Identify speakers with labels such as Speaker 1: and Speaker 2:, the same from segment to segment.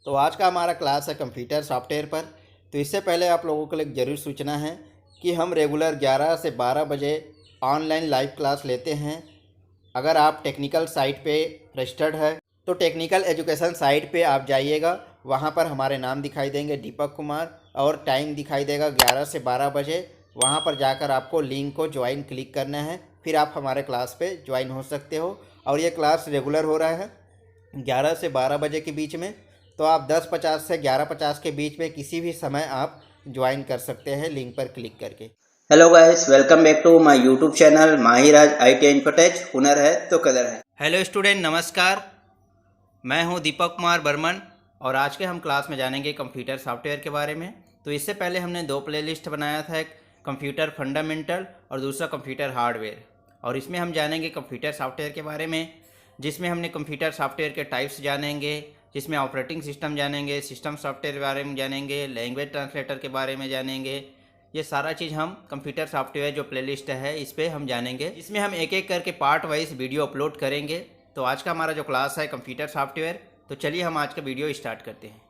Speaker 1: तो आज का हमारा क्लास है कंप्यूटर सॉफ्टवेयर पर। तो इससे पहले आप लोगों के लिए ज़रूर सूचना है कि हम रेगुलर 11 से 12 बजे ऑनलाइन लाइव क्लास लेते हैं। अगर आप टेक्निकल साइट पे रजिस्टर्ड है तो टेक्निकल एजुकेशन साइट पे आप जाइएगा, वहाँ पर हमारे नाम दिखाई देंगे दीपक कुमार, और टाइम दिखाई देगा 11 से 12 बजे। वहाँ पर जाकर आपको लिंक को ज्वाइन क्लिक करना है, फिर आप हमारे क्लास पे ज्वाइन हो सकते हो। और ये क्लास रेगुलर हो रहा है 11 से 12 बजे के बीच में। तो आप 10:50 से 11:50 के बीच में किसी भी समय आप ज्वाइन कर सकते हैं लिंक पर क्लिक करके।
Speaker 2: Hello guys, welcome back to my YouTube channel Mahiraj IT infotech. हुनर है तो कदर है।
Speaker 1: हेलो स्टूडेंट, नमस्कार। मैं हूं दीपक कुमार बर्मन और आज के हम क्लास में जानेंगे कंप्यूटर सॉफ्टवेयर के बारे में। तो इससे पहले हमने दो प्लेलिस्ट बनाया था, एक कंप्यूटर फंडामेंटल और दूसरा कंप्यूटर हार्डवेयर। और इसमें हम जानेंगे कंप्यूटर सॉफ्टवेयर के बारे में, जिसमें हमने कंप्यूटर सॉफ्टवेयर के टाइप्स जानेंगे, जिसमें ऑपरेटिंग सिस्टम जानेंगे, सिस्टम सॉफ्टवेयर के बारे में जानेंगे, लैंग्वेज ट्रांसलेटर के बारे में जानेंगे। ये सारा चीज़ हम कंप्यूटर सॉफ्टवेयर जो प्लेलिस्ट है इस पर हम जानेंगे। इसमें हम एक एक करके पार्ट वाइज वीडियो अपलोड करेंगे। तो आज का हमारा जो क्लास है कंप्यूटर सॉफ्टवेयर, तो चलिए हम आज का वीडियो स्टार्ट करते हैं।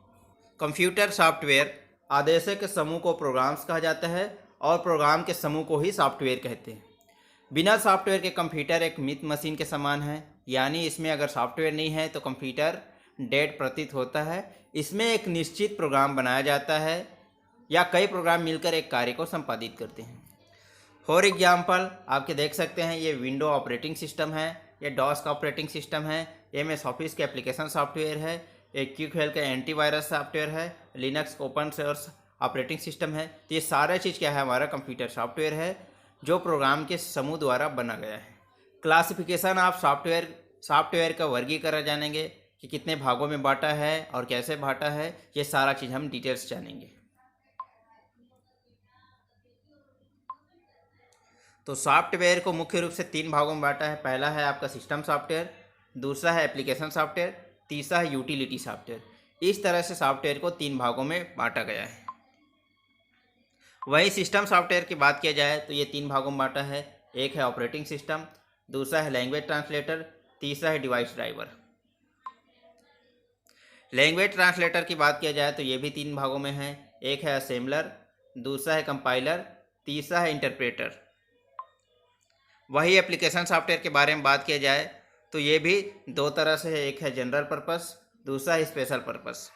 Speaker 1: कंप्यूटर सॉफ्टवेयर आदेशों के समूह को प्रोग्राम्स कहा जाता है और प्रोग्राम के समूह को ही सॉफ्टवेयर कहते हैं। बिना सॉफ्टवेयर के कंप्यूटर एक मृत मशीन के समान है, यानी इसमें अगर सॉफ्टवेयर नहीं है तो कंप्यूटर डेड प्रतीत होता है। इसमें एक निश्चित प्रोग्राम बनाया जाता है या कई प्रोग्राम मिलकर एक कार्य को संपादित करते हैं। फॉर एग्जाम्पल आपके देख सकते हैं, ये विंडो ऑपरेटिंग सिस्टम है, ये डॉस का ऑपरेटिंग सिस्टम है, MS ऑफिस के एप्लीकेशन सॉफ्टवेयर है, एक क्यूकहेल का एंटीवायरस सॉफ्टवेयर है, Linux open source operating system है। तो ये सारा चीज़ क्या है, हमारा कंप्यूटर सॉफ्टवेयर है जो प्रोग्राम के समूह द्वारा बना गया है। क्लासिफिकेशन ऑफ सॉफ्टवेयर का वर्गीकरण जानेंगे कि कितने भागों में बांटा है और कैसे बांटा है, ये सारा चीज़ हम डिटेल्स जानेंगे। तो सॉफ्टवेयर को मुख्य रूप से 3 भागों में बांटा है। पहला है आपका सिस्टम सॉफ्टवेयर, दूसरा है एप्लीकेशन सॉफ्टवेयर, तीसरा है यूटिलिटी सॉफ्टवेयर। इस तरह से सॉफ्टवेयर को 3 भागों में बांटा गया है। वही सिस्टम सॉफ्टवेयर की बात किया जाए तो ये 3 भागों में बांटा है। एक है ऑपरेटिंग सिस्टम, दूसरा है लैंग्वेज ट्रांसलेटर, तीसरा है डिवाइस ड्राइवर। लैंग्वेज ट्रांसलेटर की बात किया जाए तो ये भी 3 भागों में है। एक है असेंबलर, दूसरा है कंपाइलर, तीसरा है इंटरप्रेटर। वही एप्लीकेशन सॉफ्टवेयर के बारे में बात किया जाए तो ये भी 2 तरह से है, एक है जनरल पर्पस, दूसरा है स्पेशल पर्पस।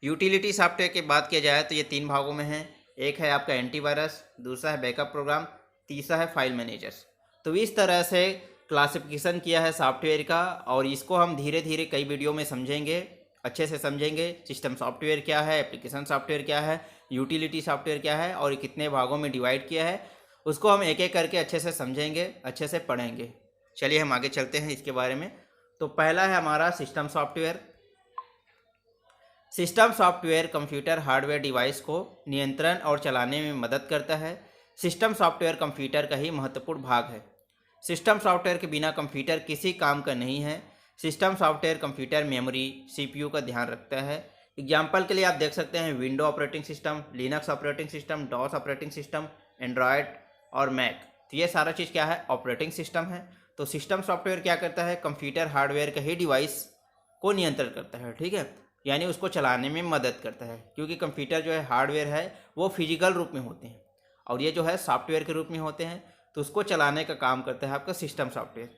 Speaker 1: यूटिलिटी सॉफ्टवेयर की बात किया जाए तो ये 3 भागों में है। एक है आपका एंटीवायरस, दूसरा है बैकअप प्रोग्राम, तीसरा है फाइल मैनेजर्स। तो इस तरह से क्लासिफिकेशन किया है सॉफ्टवेयर का, और इसको हम धीरे धीरे कई वीडियो में समझेंगे, अच्छे से समझेंगे। सिस्टम सॉफ्टवेयर क्या है, एप्लीकेशन सॉफ्टवेयर क्या है, यूटिलिटी सॉफ्टवेयर क्या है और कितने भागों में डिवाइड किया है, उसको हम एक एक करके अच्छे से समझेंगे, अच्छे से पढ़ेंगे। चलिए हम आगे चलते हैं इसके बारे में। तो पहला है हमारा system software. System software computer hardware device को नियंत्रण और चलाने में मदद करता है। सिस्टम सॉफ्टवेयर कंप्यूटर का ही महत्वपूर्ण भाग है। सिस्टम सॉफ्टवेयर के बिना कंप्यूटर किसी काम का नहीं है। System software computer memory CPU का ध्यान रखता है। एग्जाम्पल के लिए आप देख सकते हैं window operating system, Linux operating system, DOS operating system, Android और मैक। तो ये सारा चीज़ क्या है, ऑपरेटिंग सिस्टम है। तो सिस्टम सॉफ्टवेयर क्या करता है, कंप्यूटर हार्डवेयर का ही डिवाइस को नियंत्रण करता है, ठीक है, यानी उसको चलाने में मदद करता है। क्योंकि कंप्यूटर जो है हार्डवेयर है वो फिजिकल रूप में होते हैं और ये जो है सॉफ्टवेयर के रूप में होते हैं। तो उसको चलाने का काम करता है आपका सिस्टम सॉफ्टवेयर।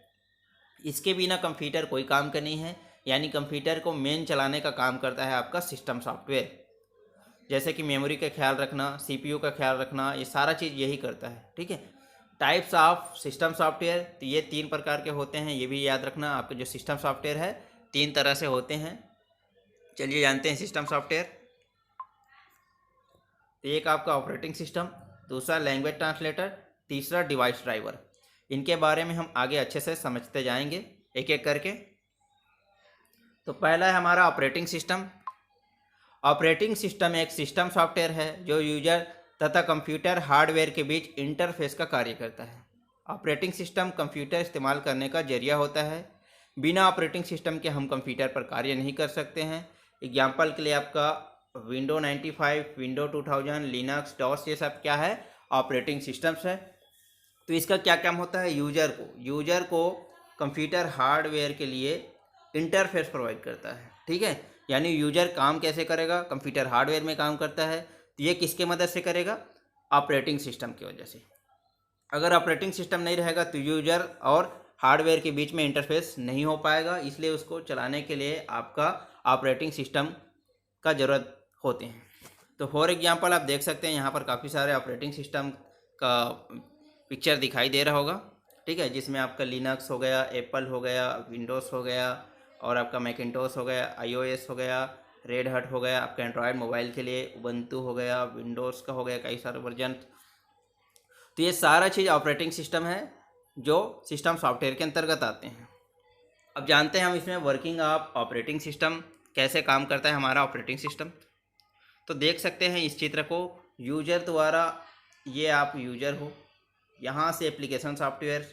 Speaker 1: इसके बिना कंप्यूटर कोई काम का नहीं है, यानी कंप्यूटर को मेन चलाने का काम करता है आपका सिस्टम सॉफ्टवेयर। जैसे कि मेमोरी का ख्याल रखना, CPU का ख्याल रखना, ये सारा चीज़ यही करता है, ठीक है। टाइप्स ऑफ सिस्टम सॉफ्टवेयर, तो ये 3 प्रकार के होते हैं, ये भी याद रखना। आपके जो सिस्टम सॉफ्टवेयर है 3 तरह से होते हैं। चलिए जानते हैं सिस्टम सॉफ्टवेयर। एक आपका ऑपरेटिंग सिस्टम, दूसरा लैंग्वेज ट्रांसलेटर, तीसरा डिवाइस ड्राइवर। इनके बारे में हम आगे अच्छे से समझते जाएंगे एक एक करके। तो पहला है हमारा ऑपरेटिंग सिस्टम। ऑपरेटिंग सिस्टम एक सिस्टम सॉफ्टवेयर है जो यूजर तथा कंप्यूटर हार्डवेयर के बीच इंटरफेस का कार्य करता है। ऑपरेटिंग सिस्टम कंप्यूटर इस्तेमाल करने का जरिया होता है। बिना ऑपरेटिंग सिस्टम के हम कंप्यूटर पर कार्य नहीं कर सकते हैं। एग्जाम्पल के लिए आपका विंडो 95, विंडो 2000, लिनक्स, डॉस, ये सब क्या है, ऑपरेटिंग सिस्टम्स है। तो इसका क्या काम होता है, यूजर को कंप्यूटर हार्डवेयर के लिए इंटरफेस प्रोवाइड करता है, ठीक है। यानी यूजर काम कैसे करेगा, कंप्यूटर हार्डवेयर में काम करता है, तो ये किसके मदद से करेगा, ऑपरेटिंग सिस्टम की वजह से। अगर ऑपरेटिंग सिस्टम नहीं रहेगा तो यूजर और हार्डवेयर के बीच में इंटरफेस नहीं हो पाएगा, इसलिए उसको चलाने के लिए आपका ऑपरेटिंग सिस्टम का ज़रूरत होते हैं। तो फॉर एग्जांपल आप देख सकते हैं यहाँ पर काफ़ी सारे ऑपरेटिंग सिस्टम का पिक्चर दिखाई दे रहा होगा, ठीक है, जिसमें आपका लिनक्स हो गया, एप्पल हो गया, विंडोज़ हो गया, और आपका मैकिन्टोश हो गया, iOS हो गया, रेड हट हो गया, आपका एंड्रॉयड मोबाइल के लिए उबंटू हो गया, विंडोज़ का हो गया, कई सारे वर्जन। तो ये सारा चीज़ ऑपरेटिंग सिस्टम है जो सिस्टम सॉफ्टवेयर के अंतर्गत आते हैं। अब जानते हैं हम इसमें वर्किंग ऑफ ऑपरेटिंग सिस्टम, कैसे काम करता है हमारा ऑपरेटिंग सिस्टम। तो देख सकते हैं इस चित्र को, यूजर द्वारा, ये आप यूजर हो, यहाँ से एप्लीकेशन सॉफ्टवेयर,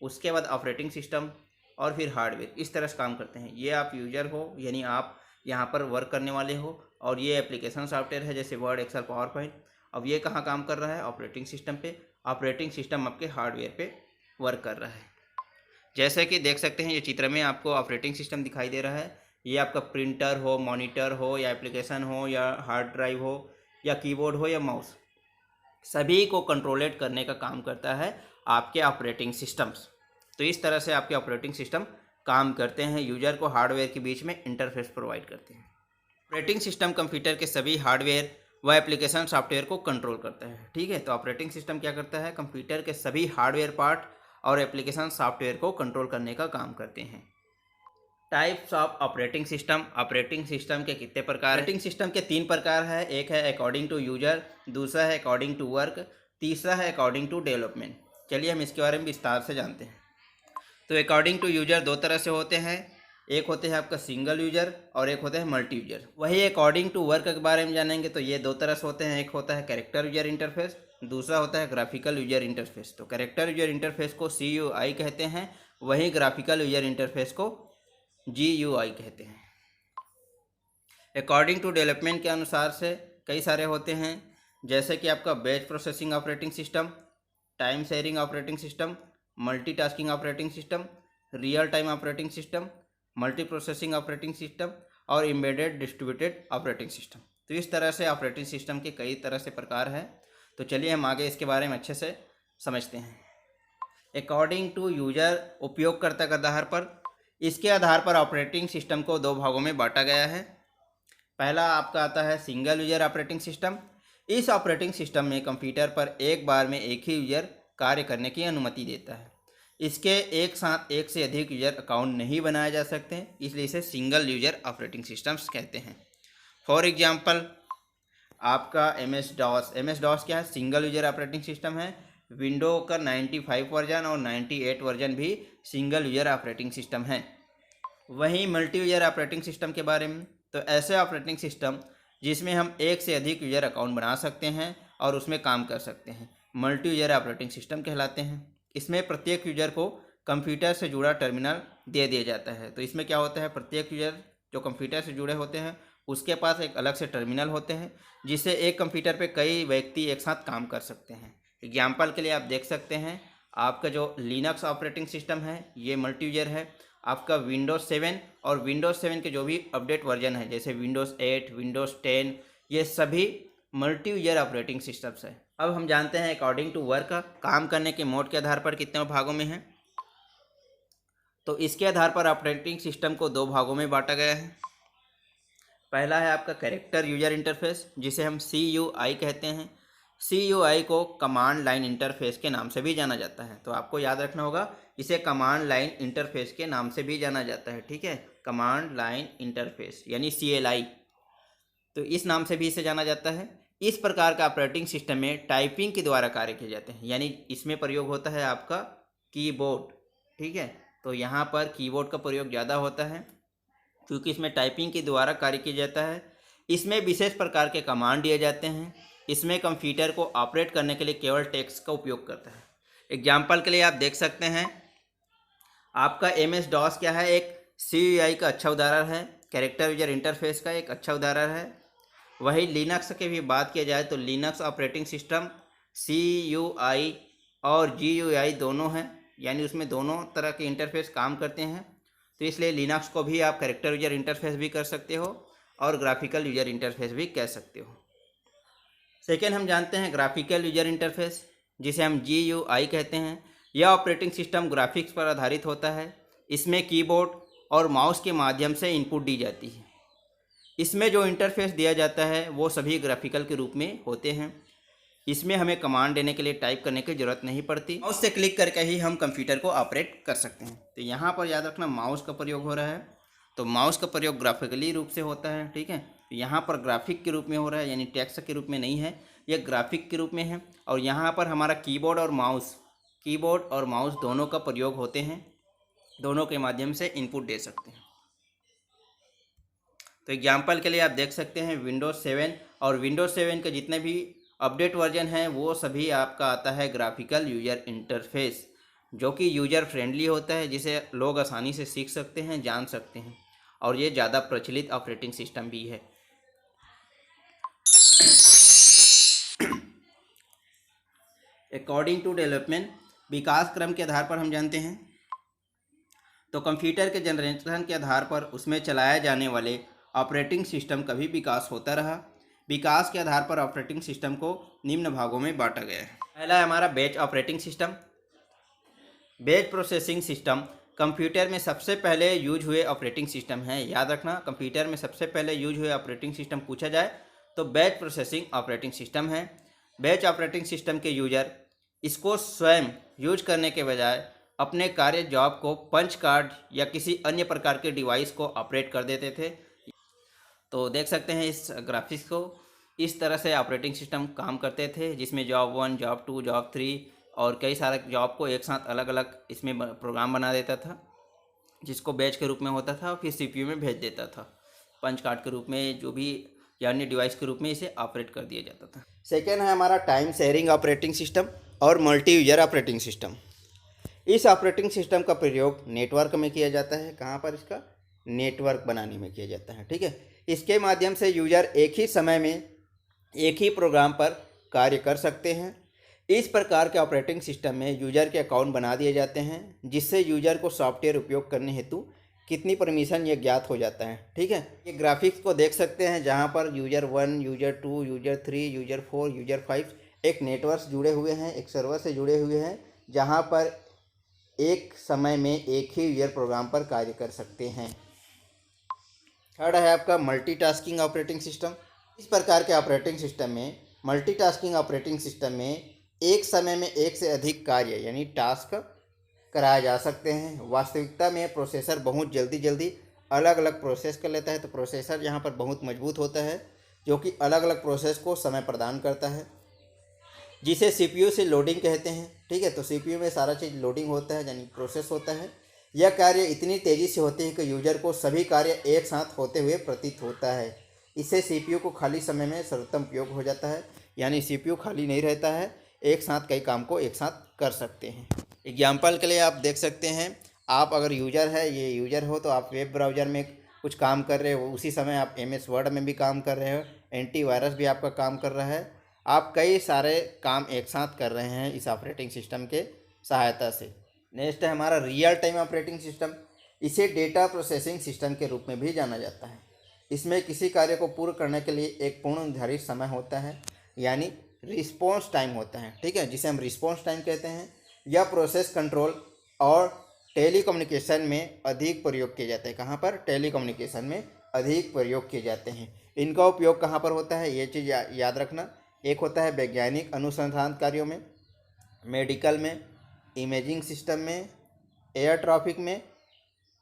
Speaker 1: उसके बाद ऑपरेटिंग सिस्टम और फिर हार्डवेयर, इस तरह से काम करते हैं। ये आप यूजर हो, यानी आप यहाँ पर वर्क करने वाले हो, और ये एप्लीकेशन सॉफ्टवेयर है जैसे वर्ड, एक्सेल, पावर पॉइंट। अब ये कहाँ काम कर रहा है, ऑपरेटिंग सिस्टम पे। ऑपरेटिंग सिस्टम आपके हार्डवेयर पे वर्क कर रहा है। जैसे कि देख सकते हैं ये चित्र में आपको ऑपरेटिंग सिस्टम दिखाई दे रहा है। ये आपका प्रिंटर हो, मॉनिटर हो, या एप्लीकेशन हो, या हार्ड ड्राइव हो, या कीबोर्ड हो, या माउस, सभी को कंट्रोलेट करने का काम करता है आपके ऑपरेटिंग सिस्टम्स। तो इस तरह से आपके ऑपरेटिंग सिस्टम काम करते हैं, यूजर को हार्डवेयर के बीच में इंटरफेस प्रोवाइड करते हैं। ऑपरेटिंग सिस्टम कंप्यूटर के सभी हार्डवेयर व एप्लीकेशन सॉफ्टवेयर को कंट्रोल करता है, ठीक है। तो ऑपरेटिंग सिस्टम क्या करता है, कंप्यूटर के सभी हार्डवेयर पार्ट और एप्लीकेशन सॉफ्टवेयर को कंट्रोल करने का काम करते हैं। Types of operating system, operating system के कितने प्रकार? ऑपरेटिंग सिस्टम के 3 प्रकार है। एक है अकॉर्डिंग टू यूजर, दूसरा है अकॉर्डिंग टू वर्क, तीसरा है अकॉर्डिंग टू डेवलपमेंट। चलिए हम इसके बारे में विस्तार से जानते हैं। तो अकॉर्डिंग टू यूजर दो तरह से होते हैं, एक होते हैं आपका सिंगल यूजर और एक होते हैं मल्टी यूजर। वही अकॉर्डिंग टू वर्क के बारे में जानेंगे तो ये दो तरह से होते हैं, एक होता है कैरेक्टर यूजर इंटरफेस, दूसरा होता है ग्राफिकल यूजर इंटरफेस। तो कैरेक्टर यूजर इंटरफेस को CUI कहते हैं, वही ग्राफिकल यूजर इंटरफेस को GUI कहते हैं। अकॉर्डिंग टू डेवलपमेंट के अनुसार से कई सारे होते हैं, जैसे कि आपका batch processing operating system, time sharing operating system, multitasking operating system, real time operating system, multi processing operating system और एम्बेडेड डिस्ट्रीब्यूटेड ऑपरेटिंग सिस्टम। तो इस तरह से ऑपरेटिंग सिस्टम के कई तरह से प्रकार हैं। तो चलिए हम आगे इसके बारे में अच्छे से समझते हैं। अकॉर्डिंग टू यूजर उपयोगकर्ता के आधार पर, इसके आधार पर ऑपरेटिंग सिस्टम को दो भागों में बांटा गया है। पहला आपका आता है सिंगल यूजर ऑपरेटिंग सिस्टम। इस ऑपरेटिंग सिस्टम में कंप्यूटर पर एक बार में एक ही यूजर कार्य करने की अनुमति देता है। इसके एक साथ एक से अधिक यूजर अकाउंट नहीं बनाए जा सकते, इसलिए इसे सिंगल यूजर ऑपरेटिंग सिस्टम्स कहते हैं। फॉर एग्जांपल आपका MS DOS क्या है, सिंगल यूजर ऑपरेटिंग सिस्टम है। विंडो का 95 वर्जन और 98 वर्जन भी सिंगल यूजर ऑपरेटिंग सिस्टम है। वहीं मल्टी यूजर ऑपरेटिंग सिस्टम के बारे में, तो ऐसे ऑपरेटिंग सिस्टम जिसमें हम एक से अधिक यूजर अकाउंट बना सकते हैं और उसमें काम कर सकते हैं, मल्टी यूजर ऑपरेटिंग सिस्टम कहलाते हैं। इसमें प्रत्येक यूजर को कंप्यूटर से जुड़ा टर्मिनल दे दिया जाता है। तो इसमें क्या होता है, प्रत्येक यूजर जो कंप्यूटर से जुड़े होते हैं उसके पास एक अलग से टर्मिनल होते हैं, जिससे एक कंप्यूटर पे कई व्यक्ति एक साथ काम कर सकते हैं। एग्जाम्पल के लिए आप देख सकते हैं, आपका जो लिनक्स ऑपरेटिंग सिस्टम है ये मल्टी यूजर है। आपका विंडोज़ 7 और विंडोज़ 7 के जो भी अपडेट वर्जन है जैसे विंडोज़ 8, विंडोज़ 10, ये सभी मल्टी यूजर ऑपरेटिंग सिस्टम्स है। अब हम जानते हैं अकॉर्डिंग टू वर्क काम करने के मोड के आधार पर कितने भागों में है। तो इसके आधार पर ऑपरेटिंग सिस्टम को दो भागों में बांटा गया है। पहला है आपका कैरेक्टर यूजर इंटरफेस, जिसे हम CUI कहते हैं। CUI को कमांड लाइन इंटरफेस के नाम से भी जाना जाता है। तो आपको याद रखना होगा, इसे कमांड लाइन इंटरफेस के नाम से भी जाना जाता है, ठीक है, कमांड लाइन इंटरफेस यानी CLI, तो इस नाम से भी इसे जाना जाता है। इस प्रकार का ऑपरेटिंग सिस्टम में टाइपिंग के द्वारा कार्य किए जाते हैं, यानी इसमें प्रयोग होता है आपका कीबोर्ड, ठीक है। तो यहाँ पर कीबोर्ड का प्रयोग ज़्यादा होता है क्योंकि इसमें टाइपिंग के द्वारा कार्य किया जाता है। इसमें विशेष प्रकार के कमांड दिए जाते हैं। इसमें कंप्यूटर को ऑपरेट करने के लिए केवल टेक्स्ट का उपयोग करता है। एग्जाम्पल के लिए आप देख सकते हैं, आपका MS DOS क्या है, एक CUI का अच्छा उदाहरण है, कैरेक्टर यूजर इंटरफेस का एक अच्छा उदाहरण है। वही लिनक्स की भी बात किया जाए तो लिनक्स ऑपरेटिंग सिस्टम CUI और GUI दोनों हैं, यानी उसमें दोनों तरह के इंटरफेस काम करते हैं। तो इसलिए लिनक्स को भी आप कैरेक्टर यूजर इंटरफेस भी कर सकते हो और ग्राफिकल यूजर इंटरफेस भी कह सकते हो। सेकेंड हम जानते हैं ग्राफिकल यूजर इंटरफेस, जिसे हम GUI कहते हैं। यह ऑपरेटिंग सिस्टम ग्राफिक्स पर आधारित होता है। इसमें कीबोर्ड और माउस के माध्यम से इनपुट दी जाती है। इसमें जो इंटरफेस दिया जाता है वो सभी ग्राफिकल के रूप में होते हैं। इसमें हमें कमांड देने के लिए टाइप करने की ज़रूरत नहीं पड़ती। माउस से क्लिक करके ही हम कंप्यूटर को ऑपरेट कर सकते हैं। तो यहाँ पर याद रखना माउस का प्रयोग हो रहा है, तो माउस का प्रयोग ग्राफिकली रूप से होता है, ठीक है। तो यहाँ पर ग्राफिक के रूप में हो रहा है, यानी टेक्स्ट के रूप में नहीं है, यह ग्राफिक के रूप में है। और यहाँ पर हमारा कीबोर्ड और माउस दोनों का प्रयोग होते हैं, दोनों के माध्यम से इनपुट दे सकते हैं। तो एग्जाम्पल के लिए आप देख सकते हैं विंडोज़ 7 और विंडोज़ 7 के जितने भी अपडेट वर्जन हैं वो सभी आपका आता है ग्राफिकल यूजर इंटरफेस, जो कि यूजर फ्रेंडली होता है, जिसे लोग आसानी से सीख सकते हैं, जान सकते हैं, और ये ज़्यादा प्रचलित ऑपरेटिंग सिस्टम भी है। अकॉर्डिंग टू डेवलपमेंट, विकास क्रम के आधार पर हम जानते हैं तो कंप्यूटर के जनरेशन के आधार पर उसमें चलाए जाने वाले ऑपरेटिंग सिस्टम का भी विकास होता रहा। विकास के आधार पर ऑपरेटिंग सिस्टम को निम्न भागों में बांटा गया है। पहला है हमारा batch operating system. Batch processing system computer में सबसे पहले यूज हुए ऑपरेटिंग सिस्टम है। याद रखना, कंप्यूटर में सबसे पहले यूज हुए ऑपरेटिंग सिस्टम पूछा जाए तो बैच प्रोसेसिंग ऑपरेटिंग सिस्टम है। बैच ऑपरेटिंग सिस्टम के यूजर इसको स्वयं यूज करने के बजाय अपने कार्य जॉब को पंच कार्ड या किसी अन्य प्रकार के डिवाइस को ऑपरेट कर देते थे। तो देख सकते हैं इस ग्राफिक्स को, इस तरह से ऑपरेटिंग सिस्टम काम करते थे, जिसमें जॉब 1, जॉब 2, जॉब 3 और कई सारे जॉब को एक साथ अलग अलग इसमें प्रोग्राम बना देता था, जिसको बैच के रूप में होता था, और फिर CPU में भेज देता था। पंच कार्ड के रूप में जो भी या अन्य डिवाइस के रूप में इसे ऑपरेट कर दिया जाता था। सेकेंड है हमारा टाइम शेयरिंग ऑपरेटिंग सिस्टम और मल्टी यूजर ऑपरेटिंग सिस्टम। इस ऑपरेटिंग सिस्टम का प्रयोग नेटवर्क में किया जाता है। कहाँ पर? इसका नेटवर्क बनाने में किया जाता है, ठीक है। इसके माध्यम से यूजर एक ही समय में एक ही प्रोग्राम पर कार्य कर सकते हैं। इस प्रकार के ऑपरेटिंग सिस्टम में यूजर के अकाउंट बना दिए जाते हैं, जिससे यूजर को सॉफ्टवेयर उपयोग करने हेतु कितनी परमिशन ये ज्ञात हो जाता है, ठीक है। ये ग्राफिक्स को देख सकते हैं, जहाँ पर user 1, user 2, user 3, user 4, user 5 एक नेटवर्क जुड़े हुए हैं, एक सर्वर से जुड़े हुए हैं, जहाँ पर एक समय में एक ही यूजर प्रोग्राम पर कार्य कर सकते हैं। थर्ड है आपका मल्टीटास्किंग ऑपरेटिंग सिस्टम। इस प्रकार के ऑपरेटिंग सिस्टम में मल्टीटास्किंग ऑपरेटिंग सिस्टम में एक समय में एक से अधिक कार्य यानी टास्क कराए जा सकते हैं। वास्तविकता में प्रोसेसर बहुत जल्दी अलग अलग प्रोसेस कर लेता है, तो प्रोसेसर यहाँ पर बहुत मजबूत होता है, जो कि अलग अलग प्रोसेस को समय प्रदान करता है, जिसे CPU से लोडिंग कहते हैं, ठीक है। तो CPU में सारा चीज़ लोडिंग होता है, यानी प्रोसेस होता है। यह कार्य इतनी तेज़ी से होते हैं कि यूजर को सभी कार्य एक साथ होते हुए प्रतीत होता है। इससे CPU को खाली समय में सर्वोत्तम उपयोग हो जाता है, यानी CPU खाली नहीं रहता है, एक साथ कई काम को एक साथ कर सकते हैं। एग्जाम्पल के लिए आप देख सकते हैं, आप अगर यूजर है, ये यूजर हो, तो आप वेब ब्राउज़र में कुछ काम कर रहे हो, उसी समय आप MS वर्ड में भी काम कर रहे हो, एंटीवायरस भी आपका काम कर रहा है, आप कई सारे काम एक साथ कर रहे हैं इस ऑपरेटिंग सिस्टम के सहायता से। नेक्स्ट है हमारा रियल टाइम ऑपरेटिंग सिस्टम। इसे डेटा प्रोसेसिंग सिस्टम के रूप में भी जाना जाता है। इसमें किसी कार्य को पूर्ण करने के लिए एक पूर्ण निर्धारित समय होता है, यानी रिस्पॉन्स टाइम होता है, ठीक है, जिसे हम रिस्पॉन्स टाइम कहते हैं। यह प्रोसेस कंट्रोल और टेलीकम्युनिकेशन में अधिक प्रयोग किए जाते हैं। कहाँ पर? टेलीकम्युनिकेशन में अधिक प्रयोग किए जाते हैं। इनका उपयोग कहाँ पर होता है, ये चीज़ याद रखना। एक होता है वैज्ञानिक अनुसंधान कार्यों में, मेडिकल में, इमेजिंग सिस्टम में, एयर ट्रैफिक में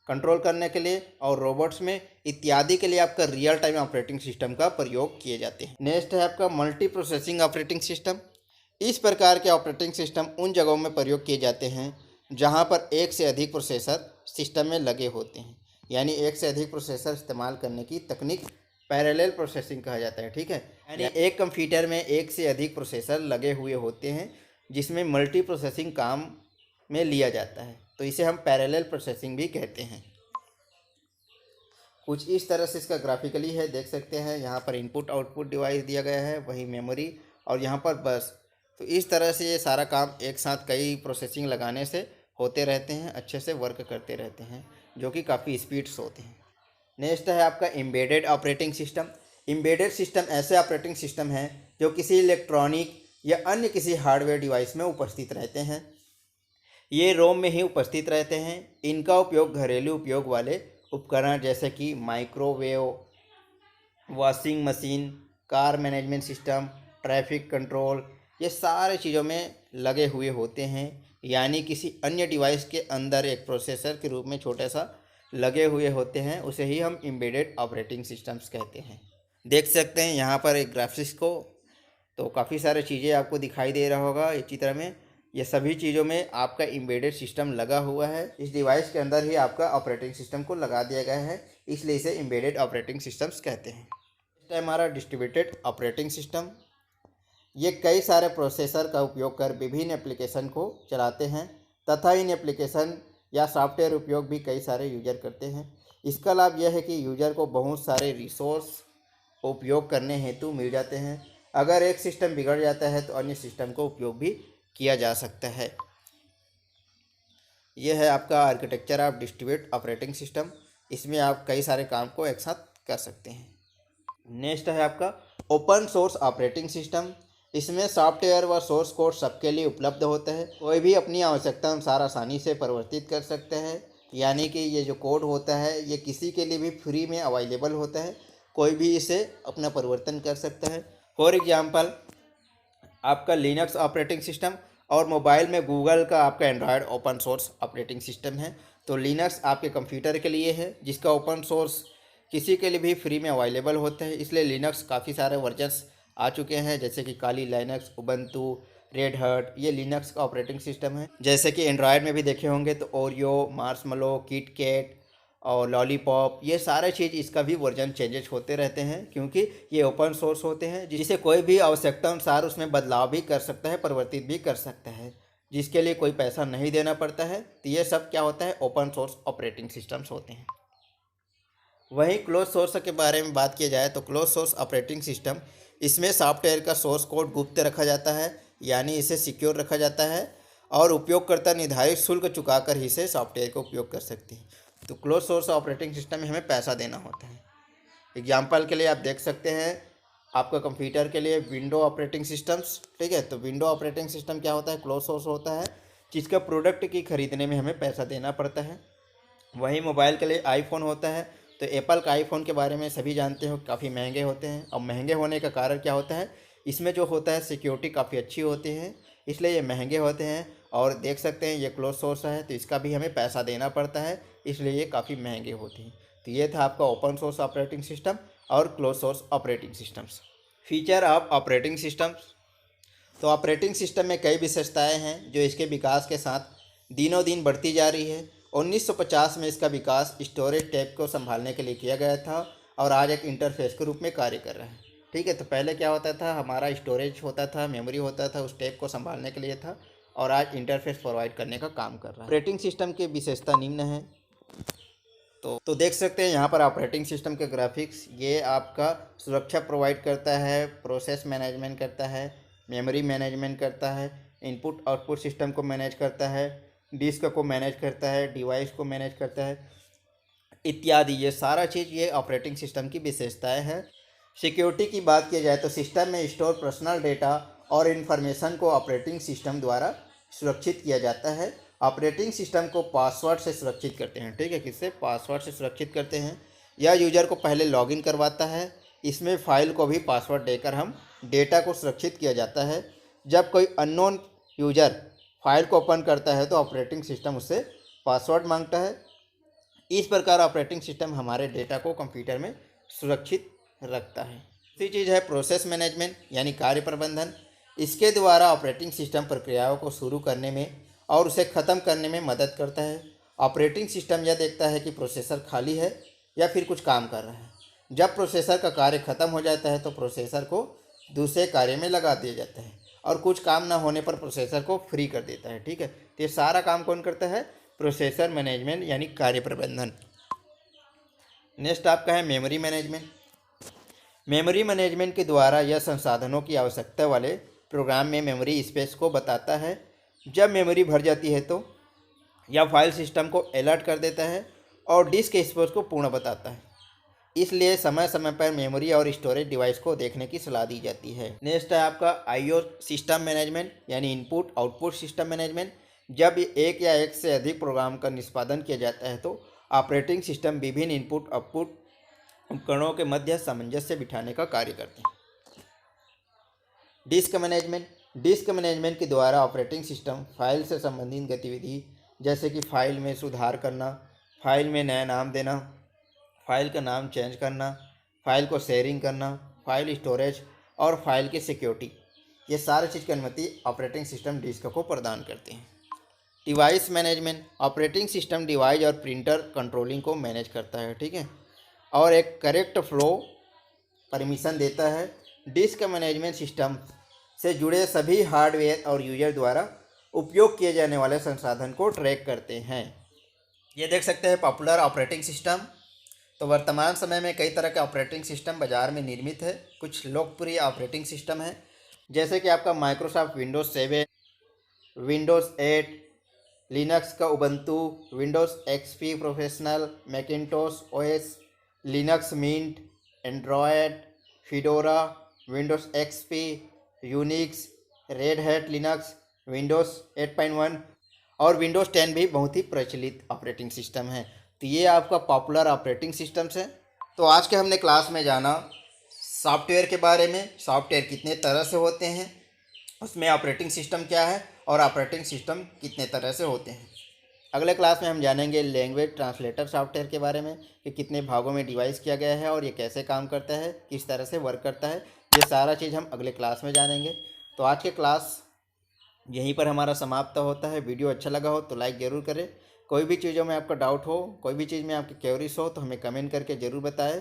Speaker 1: कंट्रोल करने के लिए, और रोबोट्स में इत्यादि के लिए आपका रियल टाइम ऑपरेटिंग सिस्टम का प्रयोग किए जाते हैं। नेक्स्ट है आपका मल्टी प्रोसेसिंग ऑपरेटिंग सिस्टम। इस प्रकार के ऑपरेटिंग सिस्टम उन जगहों में प्रयोग किए जाते हैं जहां पर एक से अधिक प्रोसेसर सिस्टम में लगे होते हैं, यानी एक से अधिक प्रोसेसर इस्तेमाल करने की तकनीक पैरेलल प्रोसेसिंग कहा जाता है, ठीक है। यानी एक कंप्यूटर में एक से अधिक प्रोसेसर लगे हुए होते हैं, जिसमें मल्टी प्रोसेसिंग काम में लिया जाता है, तो इसे हम पैरेलल प्रोसेसिंग भी कहते हैं। कुछ इस तरह से इसका ग्राफिकली है, देख सकते हैं, यहाँ पर इनपुट आउटपुट डिवाइस दिया गया है, वही मेमोरी, और यहाँ पर बस। तो इस तरह से ये सारा काम एक साथ कई प्रोसेसिंग लगाने से होते रहते हैं, अच्छे से वर्क करते रहते हैं। जो कि काफ़ी स्पीड्स होते हैं। नेक्स्ट है आपका embedded operating system. Embedded system ऐसे ऑपरेटिंग सिस्टम हैं जो किसी इलेक्ट्रॉनिक या अन्य किसी हार्डवेयर डिवाइस में उपस्थित रहते हैं। ये रोम में ही उपस्थित रहते हैं। इनका उपयोग घरेलू उपयोग वाले उपकरण जैसे कि microwave, washing machine, car management system, traffic control, ये सारे चीज़ों में लगे हुए होते हैं। यानी किसी अन्य डिवाइस के अंदर एक प्रोसेसर के रूप में छोटा सा लगे हुए होते हैं, उसे ही हम एम्बेडेड ऑपरेटिंग सिस्टम्स कहते हैं। देख सकते हैं यहाँ पर एक ग्राफिक्स को, तो काफ़ी सारी चीज़ें आपको दिखाई दे रहा होगा इस चित्र में। ये सभी चीज़ों में आपका एम्बेडेड सिस्टम लगा हुआ है। इस डिवाइस के अंदर ही आपका ऑपरेटिंग सिस्टम को लगा दिया गया है, इसलिए इसे एम्बेडेड ऑपरेटिंग सिस्टम्स कहते हैं। नेक्स्ट है हमारा डिस्ट्रीब्यूटेड ऑपरेटिंग सिस्टम। ये कई सारे प्रोसेसर का उपयोग कर विभिन्न एप्लीकेशन को चलाते हैं तथा इन एप्लीकेशन या सॉफ्टवेयर उपयोग भी कई सारे यूजर करते हैं। इसका लाभ यह है कि यूजर को बहुत सारे रिसोर्स उपयोग करने हेतु मिल जाते हैं। अगर एक सिस्टम बिगड़ जाता है तो अन्य सिस्टम को उपयोग भी किया जा सकता है। यह है आपका architecture of distributed operating system. इसमें आप कई सारे काम को एक साथ कर सकते हैं। नेक्स्ट है आपका ओपन सोर्स ऑपरेटिंग सिस्टम। इसमें सॉफ्टवेयर व सोर्स कोड सबके लिए उपलब्ध होता है। कोई भी अपनी आवश्यकता अनुसार आसानी से परिवर्तित कर सकते हैं। यानी कि ये जो कोड होता है ये किसी के लिए भी फ्री में अवेलेबल होता है, कोई भी इसे अपना परिवर्तन कर सकता है। फॉर एग्जांपल आपका लिनक्स ऑपरेटिंग सिस्टम और मोबाइल में गूगल का आपका Android open source operating system है। तो लिनक्स आपके कंप्यूटर के लिए है, जिसका ओपन सोर्स किसी के लिए भी फ्री में अवेलेबल होता है। इसलिए लिनक्स काफ़ी सारे वर्जन्स आ चुके हैं, जैसे कि काली लाइनक्स, उबंटू, रेड हर्ट, ये लिनक्स का ऑपरेटिंग सिस्टम है। जैसे कि एंड्रॉयड में भी देखे होंगे तो ओरियो, मार्शमैलो, किटकैट और लॉलीपॉप, ये सारे चीज़ इसका भी वर्जन चेंजेस होते रहते हैं, क्योंकि ये ओपन सोर्स होते हैं, जिसे कोई भी आवश्यकता अनुसार उसमें बदलाव भी कर सकता है, परिवर्तित भी कर सकता है, जिसके लिए कोई पैसा नहीं देना पड़ता है। तो ये सब क्या होता है, ओपन सोर्स ऑपरेटिंग सिस्टम्स होते हैं। वहीं क्लोज सोर्स के बारे में बात किया जाए तो क्लोज सोर्स ऑपरेटिंग सिस्टम, इसमें सॉफ्टवेयर का सोर्स कोड गुप्त रखा जाता है, यानी इसे सिक्योर रखा जाता है और उपयोगकर्ता निर्धारित शुल्क चुकाकर ही से सॉफ्टवेयर का उपयोग कर सकते हैं। तो क्लोज सोर्स ऑपरेटिंग सिस्टम में हमें पैसा देना होता है। एग्जाम्पल के लिए आप देख सकते हैं आपका कंप्यूटर के लिए विंडो ऑपरेटिंग सिस्टम्स, ठीक है। तो विंडो ऑपरेटिंग सिस्टम क्या होता है, क्लोज सोर्स होता है, जिसका प्रोडक्ट की खरीदने में हमें पैसा देना पड़ता है। वहीं मोबाइल के लिए आईफोन होता है। तो एप्पल का आईफोन के बारे में सभी जानते हो, काफ़ी महंगे होते हैं। और महंगे होने का कारण क्या होता है, इसमें जो होता है सिक्योरिटी काफ़ी अच्छी होती है, इसलिए ये महंगे होते हैं। और देख सकते हैं ये क्लोज सोर्स है, तो इसका भी हमें पैसा देना पड़ता है, इसलिए ये काफ़ी महंगे होते हैं। तो ये था आपका ओपन सोर्स ऑपरेटिंग सिस्टम और close source operating systems. Feature of operating systems. तो ऑपरेटिंग सिस्टम में कई विशेषताएं हैं जो इसके विकास के साथ दिनों दिन बढ़ती जा रही है। 1950 में इसका विकास स्टोरेज टैब को संभालने के लिए किया गया था और आज एक इंटरफेस के रूप में कार्य कर रहा है, ठीक है। तो पहले क्या होता था, हमारा स्टोरेज होता था, मेमोरी होता था, उस टैब को संभालने के लिए था, और आज इंटरफेस प्रोवाइड करने का काम कर रहा है। ऑपरेटिंग सिस्टम की विशेषता निम्न है। तो देख सकते हैं यहाँ पर ऑपरेटिंग सिस्टम के ग्राफिक्स, ये आपका सुरक्षा प्रोवाइड करता है, प्रोसेस मैनेजमेंट करता है, मेमोरी मैनेजमेंट करता है, इनपुट आउटपुट सिस्टम को मैनेज करता है, डिस्क को मैनेज करता है, डिवाइस को मैनेज करता है इत्यादि। ये सारा चीज़ ये ऑपरेटिंग सिस्टम की विशेषताएं हैं। सिक्योरिटी की बात की जाए तो सिस्टम में स्टोर पर्सनल डेटा और इन्फॉर्मेशन को ऑपरेटिंग सिस्टम द्वारा सुरक्षित किया जाता है। ऑपरेटिंग सिस्टम को पासवर्ड से सुरक्षित करते हैं, ठीक है। किससे, पासवर्ड से सुरक्षित करते हैं। यह यूजर को पहले लॉगिन करवाता है। इसमें फ़ाइल को भी पासवर्ड देकर हम डेटा को सुरक्षित किया जाता है। जब कोई अननोन यूजर फाइल को ओपन करता है तो ऑपरेटिंग सिस्टम उससे पासवर्ड मांगता है। इस प्रकार ऑपरेटिंग सिस्टम हमारे डेटा को कंप्यूटर में सुरक्षित रखता है। दूसरी चीज़ है प्रोसेस मैनेजमेंट, यानी कार्य प्रबंधन। इसके द्वारा ऑपरेटिंग सिस्टम प्रक्रियाओं को शुरू करने में और उसे ख़त्म करने में मदद करता है। ऑपरेटिंग सिस्टम यह देखता है कि प्रोसेसर खाली है या फिर कुछ काम कर रहा है। जब प्रोसेसर का कार्य ख़त्म हो जाता है तो प्रोसेसर को दूसरे कार्य में लगा दिया जाता है और कुछ काम ना होने पर प्रोसेसर को फ्री कर देता है, ठीक है। तो ये सारा काम कौन करता है, प्रोसेसर मैनेजमेंट यानी कार्य प्रबंधन। नेक्स्ट आपका है मेमोरी मैनेजमेंट। मेमोरी मैनेजमेंट के द्वारा यह संसाधनों की आवश्यकता वाले प्रोग्राम में मेमोरी स्पेस को बताता है। जब मेमोरी भर जाती है तो यह फाइल सिस्टम को अलर्ट कर देता है और डिस्क स्पेस को पूर्ण बताता है। इसलिए समय समय पर मेमोरी और स्टोरेज डिवाइस को देखने की सलाह दी जाती है। नेक्स्ट है आपका आईओ सिस्टम मैनेजमेंट यानी इनपुट आउटपुट सिस्टम मैनेजमेंट। जब एक या एक से अधिक प्रोग्राम का निष्पादन किया जाता है तो ऑपरेटिंग सिस्टम विभिन्न इनपुट आउटपुट उपकरणों के मध्य सामंजस्य बिठाने का कार्य करते हैं। डिस्क मैनेजमेंट के द्वारा ऑपरेटिंग सिस्टम फाइल से संबंधित गतिविधि जैसे कि फाइल में सुधार करना, फाइल में नया नाम देना, फाइल का नाम चेंज करना, फाइल को शेयरिंग करना, फाइल स्टोरेज और फाइल की सिक्योरिटी, ये सारी चीज़ की अनुमति ऑपरेटिंग सिस्टम डिस्क को प्रदान करते हैं। Device management, operating system device और प्रिंटर कंट्रोलिंग को मैनेज करता है, ठीक है, और एक करेक्ट फ्लो परमिशन देता है। डिस्क मैनेजमेंट सिस्टम से जुड़े सभी हार्डवेयर और यूजर द्वारा उपयोग किए जाने वाले संसाधन को ट्रैक करते हैं। ये देख सकते हैं पॉपुलर ऑपरेटिंग सिस्टम। तो वर्तमान समय में कई तरह के ऑपरेटिंग सिस्टम बाज़ार में निर्मित है। कुछ लोकप्रिय ऑपरेटिंग सिस्टम है जैसे कि आपका माइक्रोसॉफ्ट विंडोज़ 7, विंडोज़ 8, लिनक्स का Ubuntu, Windows XP professional, Macintosh OS, Linux Mint, Android, Fedora, Windows XP, Unix, Red Hat Linux, Windows 8.1 और विंडोज़ 10 भी बहुत ही प्रचलित ऑपरेटिंग सिस्टम है। तो ये आपका पॉपुलर ऑपरेटिंग सिस्टम्स है। तो आज के हमने क्लास में जाना सॉफ्टवेयर के बारे में, सॉफ्टवेयर कितने तरह से होते हैं, उसमें ऑपरेटिंग सिस्टम क्या है और ऑपरेटिंग सिस्टम कितने तरह से होते हैं। अगले क्लास में हम जानेंगे लैंग्वेज ट्रांसलेटर सॉफ्टवेयर के बारे में कि कितने भागों में डिवाइस किया गया है और ये कैसे काम करता है, किस तरह से वर्क करता है, ये सारा चीज़ हम अगले क्लास में जानेंगे। तो आज के क्लास यहीं पर हमारा समाप्त होता है। वीडियो अच्छा लगा हो तो लाइक ज़रूर करें। कोई भी चीज़ों में आपका डाउट हो, कोई भी चीज़ में आपकी क्वेरीज हो तो हमें कमेंट करके ज़रूर बताएं।